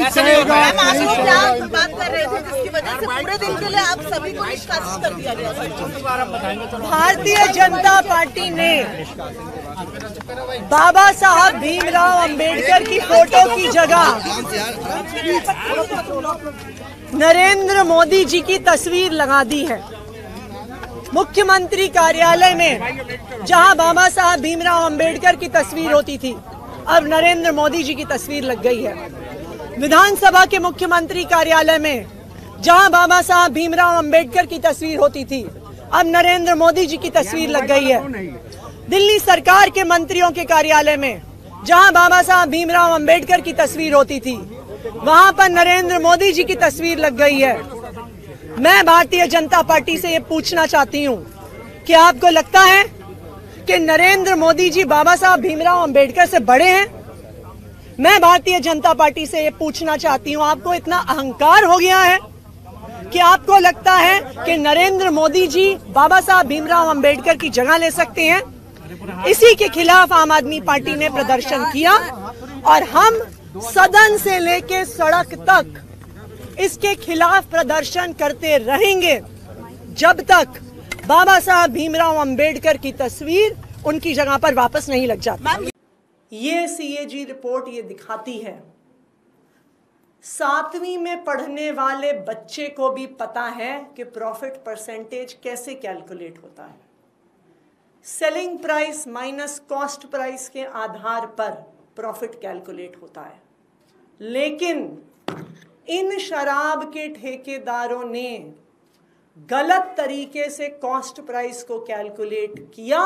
बात कर रहे थे जिसकी वजह से पूरे दिन के लिए आप सभी को निष्कासित कर दिया गया। भारतीय जनता पार्टी ने बाबा साहब भीमराव अंबेडकर की फोटो की जगह नरेंद्र मोदी जी की तस्वीर लगा दी है। मुख्यमंत्री कार्यालय में जहां बाबा साहब भीमराव अंबेडकर की तस्वीर होती थी, अब नरेंद्र मोदी जी की तस्वीर लग गई है। विधानसभा के मुख्यमंत्री कार्यालय में जहां बाबा साहब भीमराव अंबेडकर की तस्वीर होती थी, अब नरेंद्र मोदी जी की तस्वीर लग गई है। दिल्ली सरकार के मंत्रियों के कार्यालय में जहां बाबा साहब भीमराव अंबेडकर की तस्वीर होती थी, वहां पर नरेंद्र मोदी जी की तस्वीर लग गई है। मैं भारतीय जनता पार्टी से ये पूछना चाहती हूँ कि आपको लगता है कि नरेंद्र मोदी जी बाबा साहब भीमराव अंबेडकर से बड़े हैं? मैं भारतीय जनता पार्टी से ये पूछना चाहती हूँ, आपको इतना अहंकार हो गया है कि आपको लगता है कि नरेंद्र मोदी जी बाबा साहब भीमराव अंबेडकर की जगह ले सकते हैं? इसी के खिलाफ आम आदमी पार्टी ने प्रदर्शन किया और हम सदन से लेके सड़क तक इसके खिलाफ प्रदर्शन करते रहेंगे जब तक बाबा साहब भीमराव अंबेडकर की तस्वीर उनकी जगह पर वापस नहीं लग जाती। ये सीएजी रिपोर्ट ये दिखाती है 7वीं में पढ़ने वाले बच्चे को भी पता है कि प्रॉफिट परसेंटेज कैसे कैलकुलेट होता है। Selling price minus cost price के आधार पर प्रॉफिट कैलकुलेट होता है, लेकिन इन शराब के ठेकेदारों ने गलत तरीके से कॉस्ट प्राइस को कैलकुलेट किया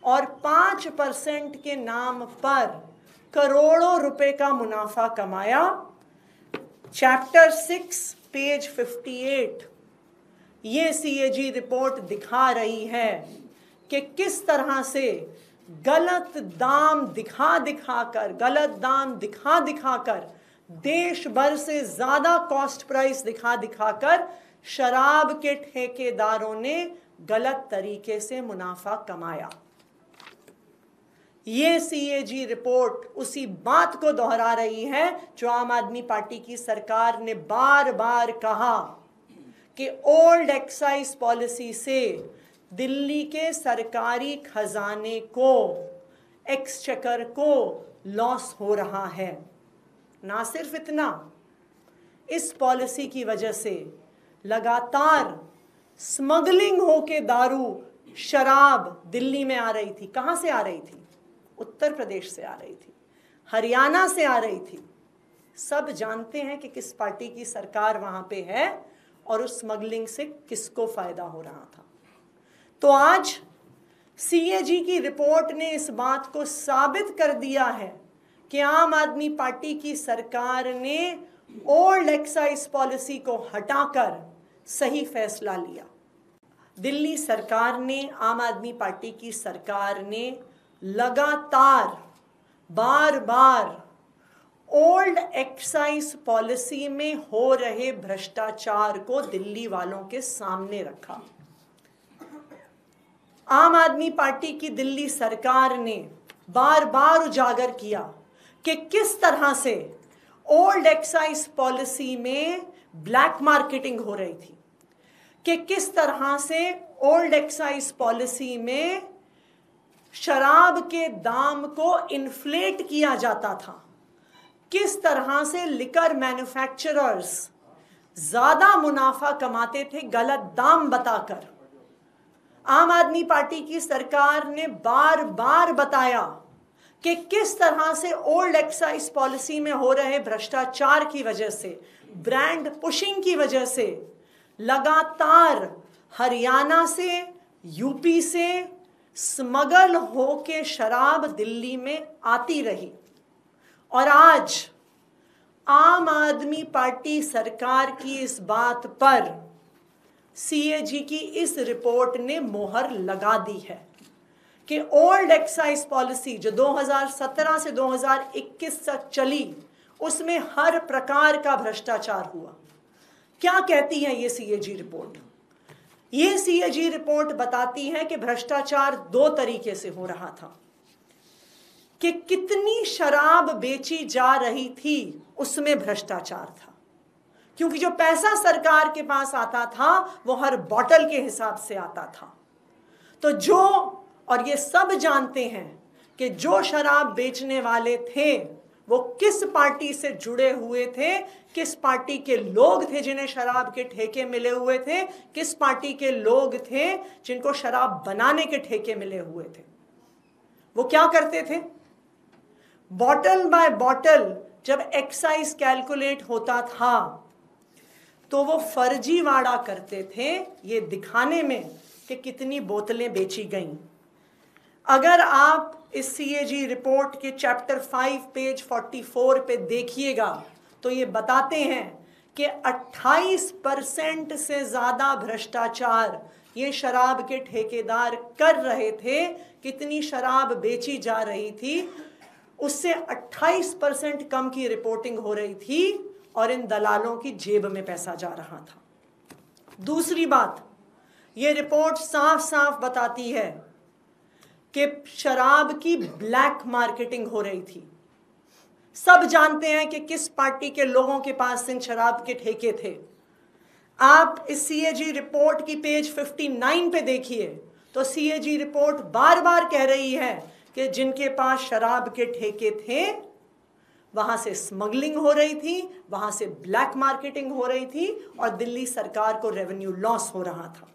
और 5% के नाम पर करोड़ों रुपए का मुनाफा कमाया। चैप्टर 6 पेज 58 ये सीएजी रिपोर्ट दिखा रही है कि किस तरह से गलत दाम दिखा कर देश भर से ज्यादा कॉस्ट प्राइस दिखाकर शराब के ठेकेदारों ने गलत तरीके से मुनाफा कमाया। ये सीएजी रिपोर्ट उसी बात को दोहरा रही है जो आम आदमी पार्टी की सरकार ने बार बार कहा कि ओल्ड एक्साइज पॉलिसी से दिल्ली के सरकारी खजाने को, एक्सचेकर को लॉस हो रहा है। ना सिर्फ इतना, इस पॉलिसी की वजह से लगातार स्मगलिंग होके दारू, शराब दिल्ली में आ रही थी। कहां से आ रही थी? उत्तर प्रदेश से आ रही थी, हरियाणा से आ रही थी। सब जानते हैं कि किस पार्टी की सरकार वहां पे है और उस स्मगलिंग से किसको फायदा हो रहा था। तो आज सीएजी की रिपोर्ट ने इस बात को साबित कर दिया है कि आम आदमी पार्टी की सरकार ने ओल्ड एक्साइज पॉलिसी को हटाकर सही फैसला लिया। दिल्ली सरकार ने, आम आदमी पार्टी की सरकार ने लगातार बार बार ओल्ड एक्साइज पॉलिसी में हो रहे भ्रष्टाचार को दिल्ली वालों के सामने रखा। आम आदमी पार्टी की दिल्ली सरकार ने बार बार उजागर किया कि किस तरह से ओल्ड एक्साइज पॉलिसी में ब्लैक मार्केटिंग हो रही थी, कि किस तरह से ओल्ड एक्साइज पॉलिसी में शराब के दाम को इन्फ्लेट किया जाता था, किस तरह से लिकर मैन्युफैक्चरर्स ज्यादा मुनाफा कमाते थे गलत दाम बताकर। आम आदमी पार्टी की सरकार ने बार बार बताया कि किस तरह से ओल्ड एक्साइज पॉलिसी में हो रहे भ्रष्टाचार की वजह से, ब्रांड पुशिंग की वजह से लगातार हरियाणा से, यूपी से स्मगल होके शराब दिल्ली में आती रही। और आज आम आदमी पार्टी सरकार की इस बात पर सीएजी की इस रिपोर्ट ने मोहर लगा दी है कि ओल्ड एक्साइज पॉलिसी जो 2017 से 2021 तक चली, उसमें हर प्रकार का भ्रष्टाचार हुआ। क्या कहती है ये सीएजी रिपोर्ट? ये सीएजी रिपोर्ट बताती है कि भ्रष्टाचार 2 तरीके से हो रहा था। कि कितनी शराब बेची जा रही थी उसमें भ्रष्टाचार था, क्योंकि जो पैसा सरकार के पास आता था वो हर बॉटल के हिसाब से आता था। तो जो, और ये सब जानते हैं कि जो शराब बेचने वाले थे वो किस पार्टी से जुड़े हुए थे, किस पार्टी के लोग थे जिन्हें शराब के ठेके मिले हुए थे, किस पार्टी के लोग थे जिनको शराब बनाने के ठेके मिले हुए थे। वो क्या करते थे? बॉटल बाय बॉटल जब एक्साइज कैलकुलेट होता था तो वो फर्जीवाड़ा करते थे ये दिखाने में कि कितनी बोतलें बेची गईं। अगर आप इस सीएजी रिपोर्ट के चैप्टर 5 पेज 44 पे देखिएगा तो ये बताते हैं कि 28% से ज़्यादा भ्रष्टाचार ये शराब के ठेकेदार कर रहे थे। कितनी शराब बेची जा रही थी उससे 28% कम की रिपोर्टिंग हो रही थी और इन दलालों की जेब में पैसा जा रहा था। दूसरी बात, ये रिपोर्ट साफ साफ बताती है कि शराब की ब्लैक मार्केटिंग हो रही थी। सब जानते हैं कि किस पार्टी के लोगों के पास इन शराब के ठेके थे। आप इस सीएजी रिपोर्ट की पेज 59 पे देखिए तो सीएजी रिपोर्ट बार बार कह रही है कि जिनके पास शराब के ठेके थे वहां से स्मगलिंग हो रही थी, वहां से ब्लैक मार्केटिंग हो रही थी और दिल्ली सरकार को रेवेन्यू लॉस हो रहा था।